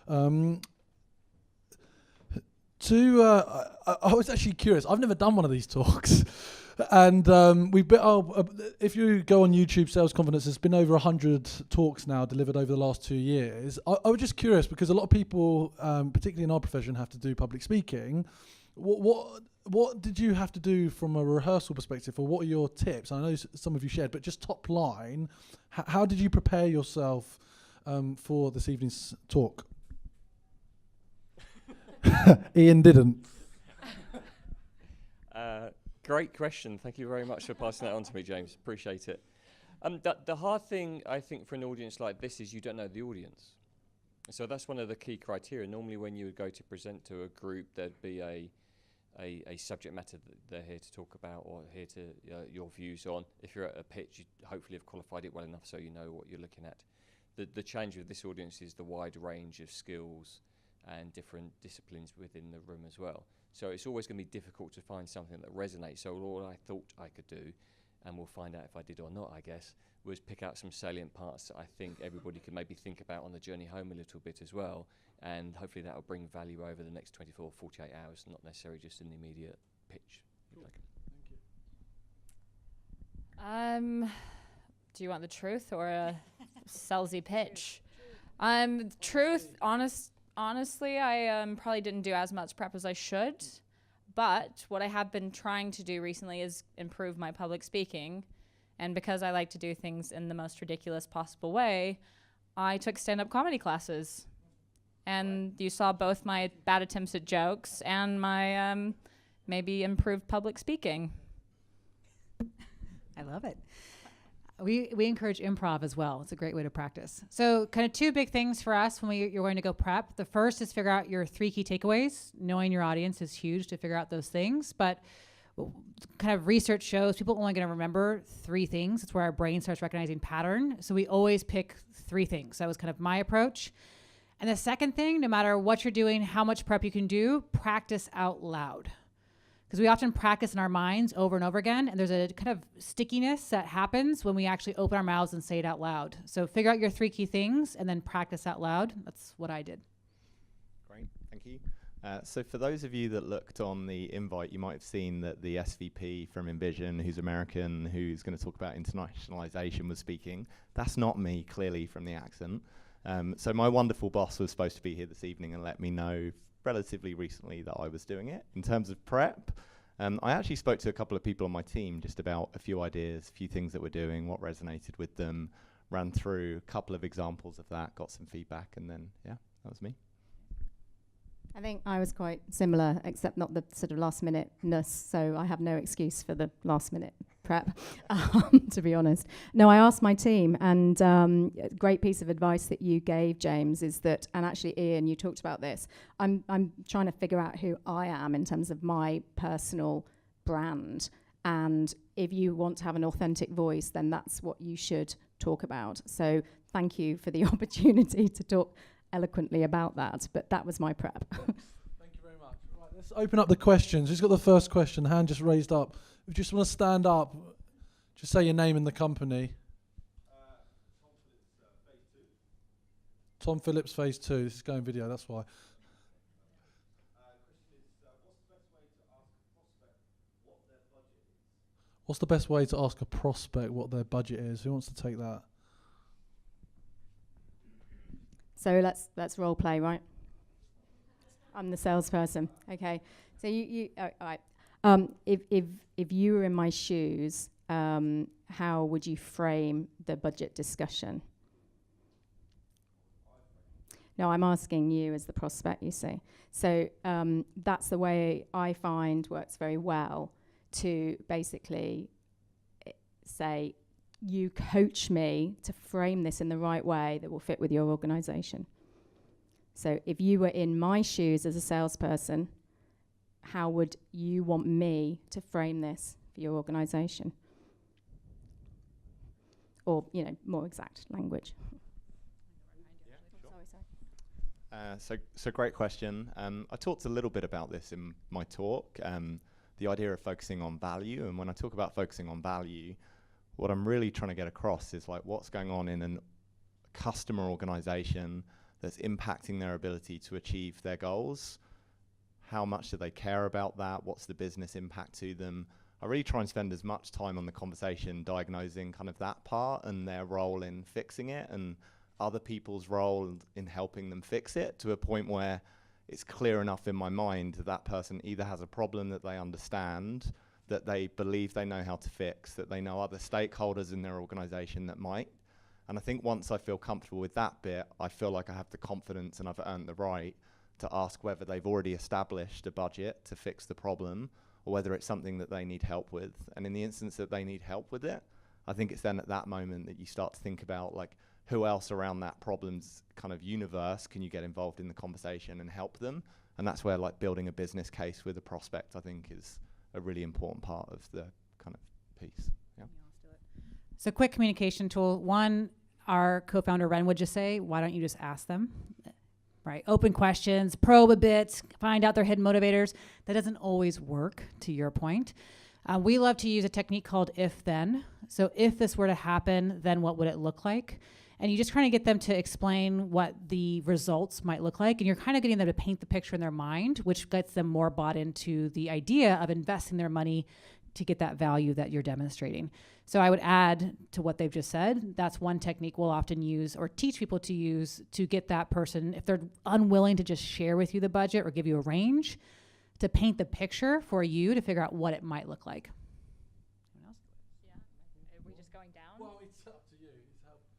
Um, I was actually curious. I've never done one of these talks, and if you go on YouTube Sales Confidence, there's been over 100 talks now delivered over the last 2 years. I was just curious because a lot of people, particularly in our profession, have to do public speaking. What did you have to do from a rehearsal perspective, or what are your tips? I know some of you shared, but just top line, how did you prepare yourself for this evening's talk? Ian didn't. Great question. Thank you very much for passing that on to me, James. Appreciate it. The hard thing, I think, for an audience like this is you don't know the audience. So that's one of the key criteria. Normally when you would go to present to a group, there'd be a subject matter that they're here to talk about or here to your views on. If you're at a pitch, you hopefully have qualified it well enough so you know what you're looking at. The challenge with this audience is the wide range of skills and different disciplines within the room as well. So it's always going to be difficult to find something that resonates. So all I thought I could do, and we'll find out if I did or not, I guess, was pick out some salient parts that I think everybody could maybe think about on the journey home a little bit as well. And hopefully that will bring value over the next 24, 48 hours, not necessarily just in the immediate pitch. Cool. Thank you. Do you want the truth or a salesy pitch? Honestly, I probably didn't do as much prep as I should, but what I have been trying to do recently is improve my public speaking, and because I like to do things in the most ridiculous possible way, I took stand-up comedy classes, and you saw both my bad attempts at jokes and my maybe improved public speaking. I love it. We encourage improv as well. It's a great way to practice. So kind of two big things for us when you're going to go prep. The first is figure out your 3 key takeaways. Knowing your audience is huge to figure out those things. But kind of research shows people are only going to remember 3 things. It's where our brain starts recognizing pattern. So we always pick 3 things. That was kind of my approach. And the second thing, no matter what you're doing, how much prep you can do, practice out loud. Because we often practice in our minds over and over again, and there's a kind of stickiness that happens when we actually open our mouths and say it out loud. So figure out your 3 key things and then practice out loud. That's what I did. Great, thank you. So for those of you that looked on the invite, you might have seen that the SVP from Envision, who's American, who's going to talk about internationalization, was speaking. That's not me, clearly, from the accent. So my wonderful boss was supposed to be here this evening and let me know relatively recently that I was doing it. In terms of prep, I actually spoke to a couple of people on my team just about a few ideas, a few things that we're doing, what resonated with them, ran through a couple of examples of that, got some feedback, and then, yeah, that was me. I think I was quite similar, except not the sort of last-minute-ness, so I have no excuse for the last-minute prep, to be honest. No, I asked my team, and a great piece of advice that you gave, James, is that, and actually, Ian, you talked about this, I'm trying to figure out who I am in terms of my personal brand, and if you want to have an authentic voice, then that's what you should talk about. So thank you for the opportunity to talk eloquently about that, but that was my prep. Thank you very much. Right, let's open up the questions. Who's got the first question? Hand just raised up. If you just want to stand up, just say your name and the company. Tom Phillips, Phase 2. This is going video, that's why. What's the best way to ask a prospect what their budget is? Who wants to take that? So let's role play, right? I'm the salesperson. Okay. So you all right. If you were in my shoes, how would you frame the budget discussion? No, I'm asking you as the prospect, you see. So that's the way I find works very well to basically say, you coach me to frame this in the right way that will fit with your organization. So if you were in my shoes as a salesperson, how would you want me to frame this for your organization? Or, more exact language. So great question. I talked a little bit about this in my talk, the idea of focusing on value. And when I talk about focusing on value, what I'm really trying to get across is like what's going on in a customer organization that's impacting their ability to achieve their goals. How much do they care about that? What's the business impact to them? I really try and spend as much time on the conversation diagnosing kind of that part and their role in fixing it and other people's role in helping them fix it, to a point where it's clear enough in my mind that that person either has a problem that they understand, that they believe they know how to fix, that they know other stakeholders in their organization that might. And I think once I feel comfortable with that bit, I feel like I have the confidence and I've earned the right to ask whether they've already established a budget to fix the problem, or whether it's something that they need help with. And in the instance that they need help with it, I think it's then at that moment that you start to think about, like, who else around that problem's kind of universe can you get involved in the conversation and help them? And that's where, like, building a business case with a prospect, I think, is a really important part of the kind of piece. Yeah. So quick communication tool. One, our co-founder Ren would just say, why don't you just ask them? Right, open questions, probe a bit, find out their hidden motivators. That doesn't always work, to your point. We love to use a technique called if-then. So if this were to happen, then what would it look like? And you just kind of get them to explain what the results might look like. And you're kind of getting them to paint the picture in their mind, which gets them more bought into the idea of investing their money to get that value that you're demonstrating. So I would add to what they've just said, that's one technique we'll often use or teach people to use to get that person, if they're unwilling to just share with you the budget or give you a range, to paint the picture for you to figure out what it might look like. Anyone else? Yeah. Are we just going down? Well, it's up to you.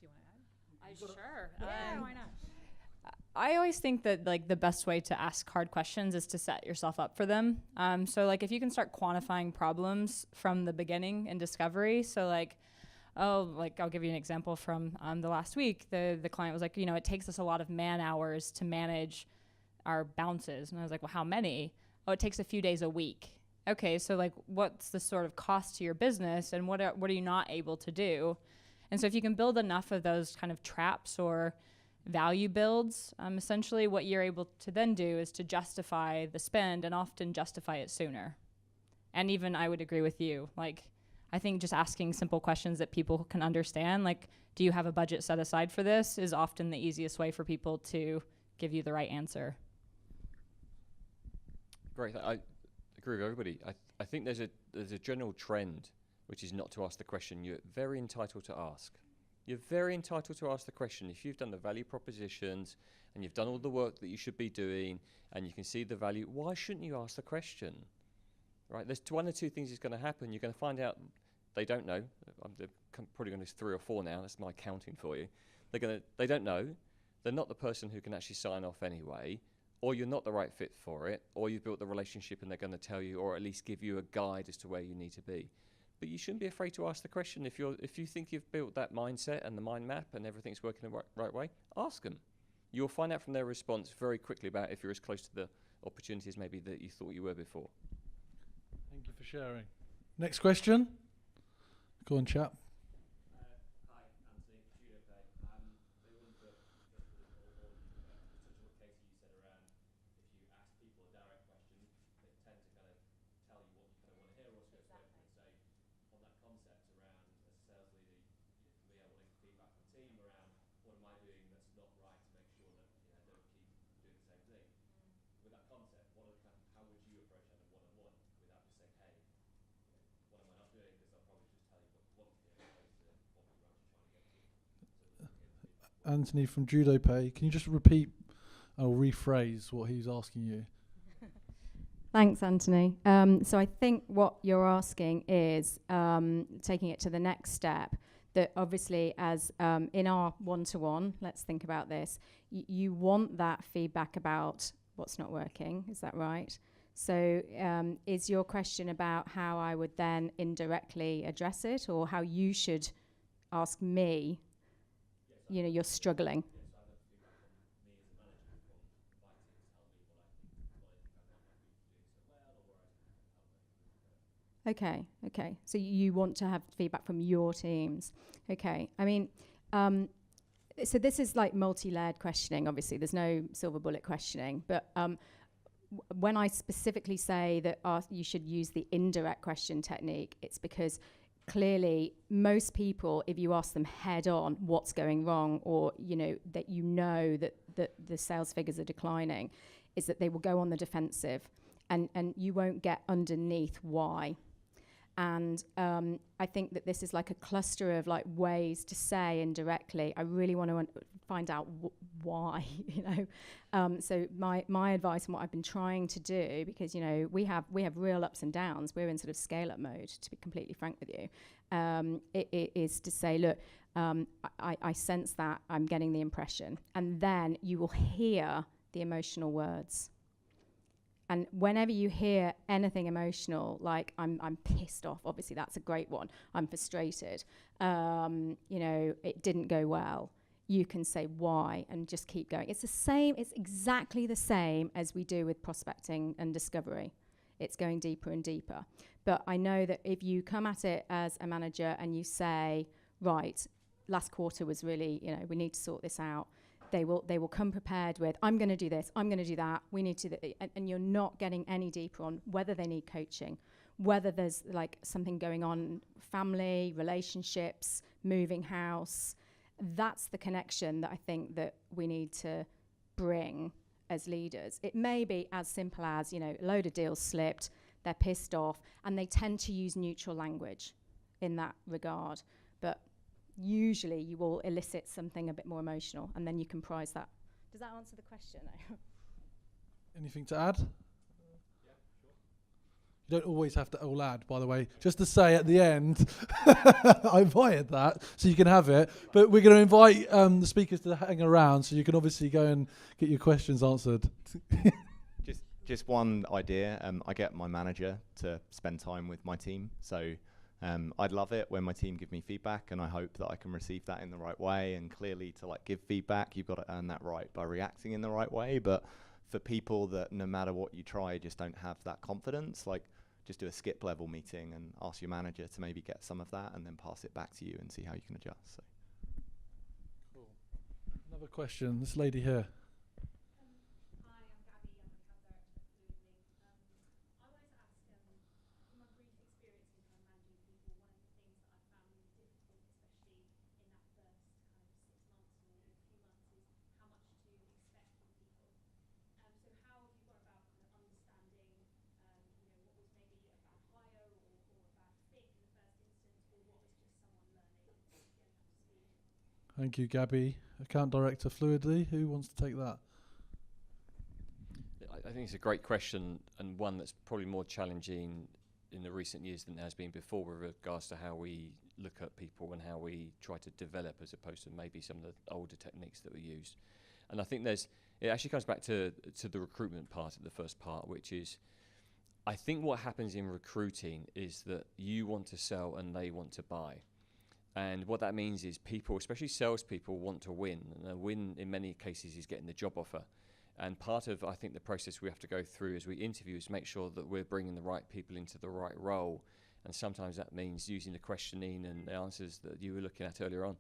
Do you want to add? Sure. Yeah, why not? I always think that, like, the best way to ask hard questions is to set yourself up for them. So, like, if you can start quantifying problems from the beginning in discovery. So, like, I'll give you an example from the last week. The client was like, it takes us a lot of man hours to manage our bounces. And I was like, well, how many? Oh, it takes a few days a week. Okay, so, like, what's the sort of cost to your business, and what are you not able to do? And so if you can build enough of those kind of traps or value builds, essentially what you're able to then do is to justify the spend, and often justify it sooner. And even I would agree with you. Like, I think just asking simple questions that people can understand, like, do you have a budget set aside for this, is often the easiest way for people to give you the right answer. Great. I agree with everybody. I think there's a general trend, which is not to ask the question you're very entitled to ask. You're very entitled to ask the question. If you've done the value propositions and you've done all the work that you should be doing and you can see the value, why shouldn't you ask the question? Right? There's one or two things that's going to happen. You're going to find out they don't know. I'm probably going to 3 or 4 now. That's my counting for you. They don't know. They're not the person who can actually sign off anyway, or you're not the right fit for it, or you've built the relationship and they're going to tell you, or at least give you a guide as to where you need to be. But you shouldn't be afraid to ask the question. If you think you've built that mindset and the mind map and everything's working the right way, ask them. You'll find out from their response very quickly about if you're as close to the opportunities maybe that you thought you were before. Thank you for sharing. Next question. Go on, chap. Hi, Anthony. Judo Pay. They wanted to just touch on what Casey you said around if you ask people a direct question, they tend to kind of tell you what you kind of want to hear, or also exactly. Say on that concept around as a sales leader, for me, I want to feedback from the team around what am I doing that's not right to make sure that I don't keep doing the same thing. With that concept, how would you approach that one-on-one without just saying, hey, what am I not doing? Because I'll probably just tell you what you want to hear as opposed to what we're actually trying to get to. Anthony from Judo Pay. Can you just repeat or rephrase what he's asking you? Thanks, Anthony. So I think what you're asking is taking it to the next step, that obviously as in our one-to-one, let's think about this, you want that feedback about what's not working, is that right? So is your question about how I would then indirectly address it, or how you should ask me, you're struggling? Okay. So you want to have feedback from your teams. Okay. I mean, so this is like multi-layered questioning. Obviously, there's no silver bullet questioning. But when I specifically say that you should use the indirect question technique, it's because clearly most people, if you ask them head on what's going wrong, or that that the sales figures are declining is that they will go on the defensive, and you won't get underneath why. And I think that this is like a cluster of like ways to say indirectly, I really want to find out why, you know. So my advice and what I've been trying to do, because, you know, we have real ups and downs. We're in sort of scale up mode, to be completely frank with you. It is to say, look, I sense that, I'm getting the impression. And then you will hear the emotional words. And whenever you hear anything emotional, like I'm pissed off, obviously that's a great one. I'm frustrated. You know, it didn't go well. You can say why and just keep going. It's the same. It's exactly the same as we do with prospecting and discovery. It's going deeper and deeper. But I know that if you come at it as a manager and you say, right, last quarter was really, you know, we need to sort this out. They will come prepared with, I'm going to do this, I'm going to do that, we need to, and you're not getting any deeper on whether they need coaching, whether there's like something going on, family, relationships, moving house. That's the connection that I think that we need to bring as leaders. It may be as simple as, you know, a load of deals slipped, they're pissed off, and they tend to use neutral language in that regard. But usually you will elicit something a bit more emotional, and then you can prize that. Does that answer the question? Anything to add? You don't always have to all add, by the way. Just to say at the end, I invited that, so you can have it. But we're going to invite the speakers to hang around, so you can obviously go and get your questions answered. Just one idea. I get my manager to spend time with my team, so I'd love it when my team give me feedback, and I hope that I can receive that in the right way. And clearly, to like give feedback, you've got to earn that right by reacting in the right way. But for people that no matter what you try, just don't have that confidence, like just do a skip level meeting and ask your manager to maybe get some of that and then pass it back to you and see how you can adjust. So. Cool. Another question, this lady here. Thank you, Gabby. Account Director, Fluidly. Who wants to take that? I think it's a great question, and one that's probably more challenging in the recent years than it has been before with regards to how we look at people and how we try to develop, as opposed to maybe some of the older techniques that we used. And I think it actually comes back to the recruitment part of the first part, which is, I think what happens in recruiting is that you want to sell and they want to buy. And what that means is people, especially salespeople, want to win. And a win in many cases is getting the job offer. And part of, I think, the process we have to go through as we interview is make sure that we're bringing the right people into the right role. And sometimes that means using the questioning and the answers that you were looking at earlier on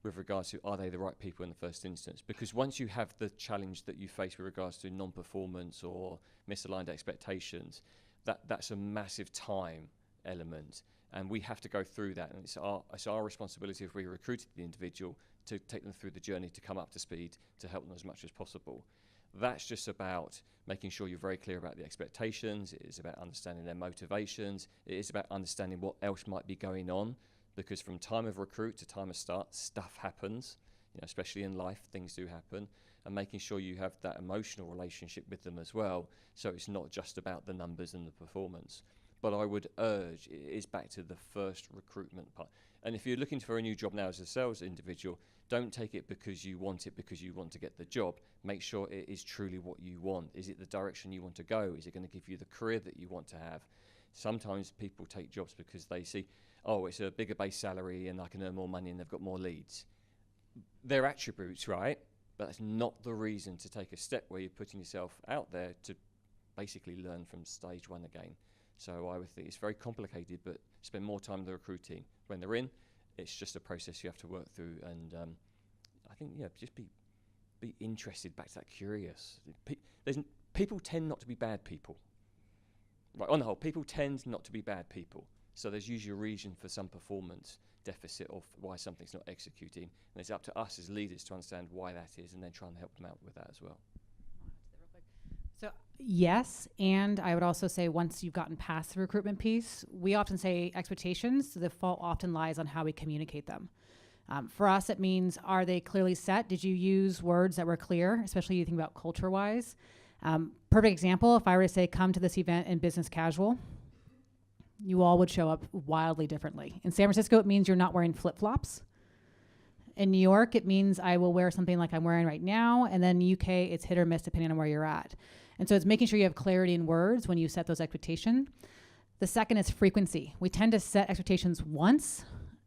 with regards to, are they the right people in the first instance? Because once you have the challenge that you face with regards to non-performance or misaligned expectations, that's a massive time element. And we have to go through that, and it's our responsibility, if we recruited the individual, to take them through the journey to come up to speed, to help them as much as possible. That's just about making sure you're very clear about the expectations. It is about understanding their motivations. It is about understanding what else might be going on, because from time of recruit to time of start, stuff happens. You know, especially in life, things do happen, and making sure you have that emotional relationship with them as well, so it's not just about the numbers and the performance. But I would urge, it is back to the first recruitment part. And if you're looking for a new job now as a sales individual, don't take it because you want to get the job. Make sure it is truly what you want. Is it the direction you want to go? Is it going to give you the career that you want to have? Sometimes people take jobs because they see, oh, it's a bigger base salary and I can earn more money and they've got more leads. They're attributes, right? But that's not the reason to take a step where you're putting yourself out there to basically learn from stage one again. So I would think it's very complicated, but spend more time with the recruiting. When they're in, it's just a process you have to work through. And I think, just be interested, back to that curious. People tend not to be bad people. Right, on the whole, people tend not to be bad people. So there's usually a reason for some performance deficit or why something's not executing. And it's up to us as leaders to understand why that is and then try and help them out with that as well. So yes, and I would also say once you've gotten past the recruitment piece, we often say expectations, the fault often lies on how we communicate them. For us, it means, are they clearly set? Did you use words that were clear, especially you think about culture-wise? Perfect example, if I were to say, come to this event in business casual, you all would show up wildly differently. In San Francisco, it means you're not wearing flip-flops. In New York, it means I will wear something like I'm wearing right now, and then UK, it's hit or miss depending on where you're at. And so it's making sure you have clarity in words when you set those expectations. The second is frequency. We tend to set expectations once,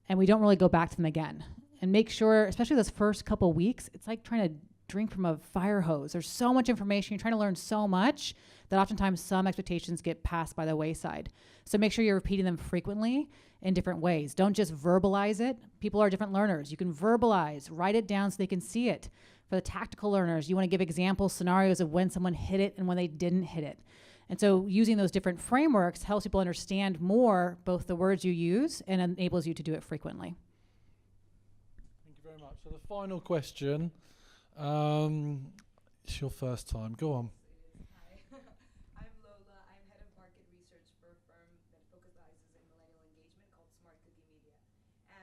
and we don't really go back to them again. And make sure, especially those first couple weeks, it's like trying to drink from a fire hose. There's so much information. You're trying to learn so much that oftentimes some expectations get passed by the wayside. So make sure you're repeating them frequently in different ways. Don't just verbalize it. People are different learners. You can verbalize, write it down so they can see it. For the tactical learners, you want to give examples, scenarios of when someone hit it and when they didn't hit it. And so using those different frameworks helps people understand more both the words you use and enables you to do it frequently. Thank you very much. So the final question, it's your first time. Go on. Hi, I'm Lola. I'm head of market research for a firm that focuses in millennial engagement called Smart Cookie Media.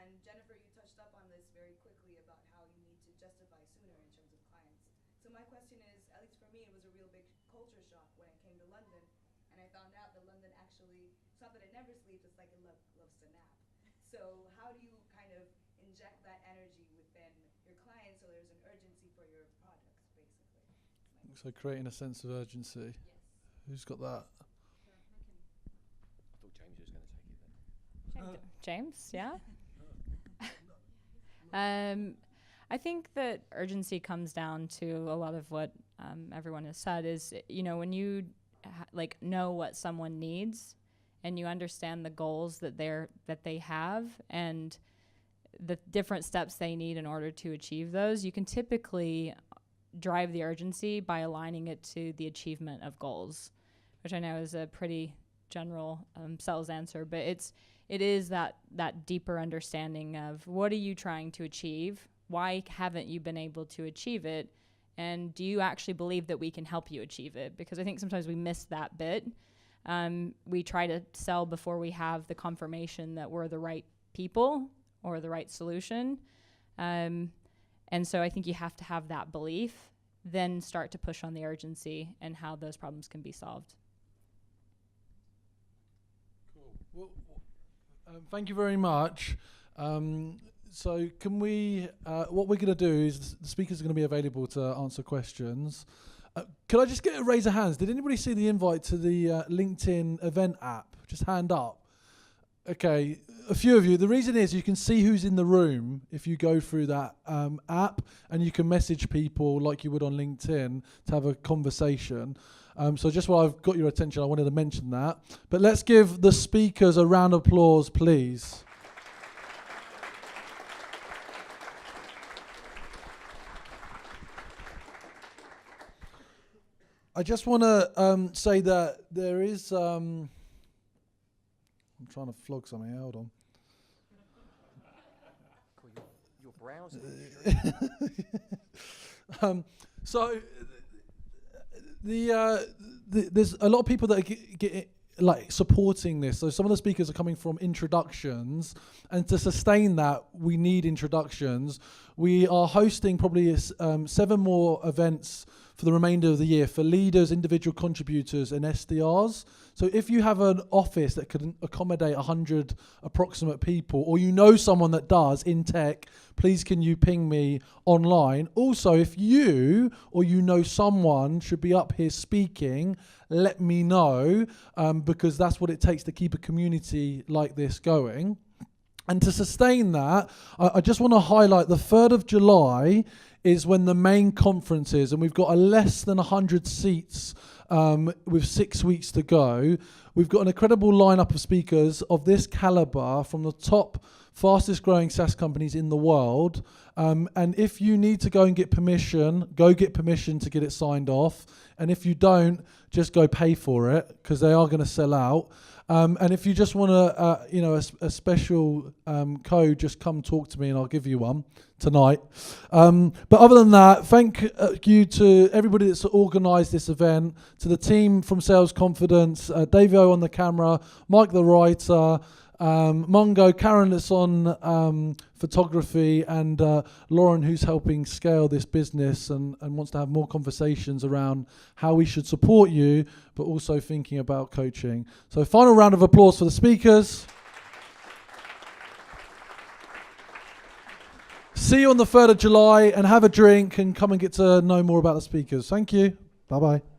And Jennifer, you touched up on this very quickly about how you need to justify sooner in terms of clients. So my question is, at least for me, it was a real big culture shock when I came to London, and I found out that London actually, it's not that it never sleeps, it's like it loves to nap. So how do you kind of inject that energy within your clients so there's an urgency for your products, basically? So creating a sense of urgency. Yes. Who's got that? I thought James was going to take it then. James, yeah. I think that urgency comes down to a lot of what everyone has said is, when you know what someone needs and you understand the goals that they have and the different steps they need in order to achieve those, you can typically drive the urgency by aligning it to the achievement of goals, which I know is a pretty general sales answer, but it is that deeper understanding of what are you trying to achieve? Why haven't you been able to achieve it? And do you actually believe that we can help you achieve it? Because I think sometimes we miss that bit. We try to sell before we have the confirmation that we're the right people or the right solution. And so I think you have to have that belief, then start to push on the urgency and how those problems can be solved. Cool. Well, thank you very much. So can we, what we're going to do is the speakers are going to be available to answer questions. Could I just get a raise of hands? Did anybody see the invite to the LinkedIn event app? Just hand up. Okay, a few of you. The reason is you can see who's in the room if you go through that app, and you can message people like you would on LinkedIn to have a conversation. So just while I've got your attention, I wanted to mention that. But let's give the speakers a round of applause, please. I just want to say that there is... I'm trying to flog something. Hold on. Cool, your browser. So there's a lot of people that get supporting this. So some of the speakers are coming from introductions, and to sustain that, we need introductions. We are hosting probably 7 more events for the remainder of the year for leaders, individual contributors, and SDRs. So if you have an office that can accommodate 100 approximate people, or you know someone that does in tech, please can you ping me online. Also, if you or you know someone should be up here speaking, let me know, because that's what it takes to keep a community like this going. And to sustain that, I just want to highlight the 3rd of July is when the main conference is, and we've got a less than 100 seats with 6 weeks to go. We've got an incredible lineup of speakers of this caliber from the top fastest growing SaaS companies in the world. And if you need to go and get permission, go get permission to get it signed off. And if you don't, just go pay for it, because they are going to sell out. And if you just want a special code, just come talk to me and I'll give you one tonight. But other than that, thank you to everybody that's organised this event, to the team from Sales Confidence, Davio on the camera, Mike the writer, Mongo, Karen that's on photography, and Lauren who's helping scale this business and wants to have more conversations around how we should support you, but also thinking about coaching. So final round of applause for the speakers. See you on the 3rd of July, and have a drink and come and get to know more about the speakers. Thank you. Bye-bye.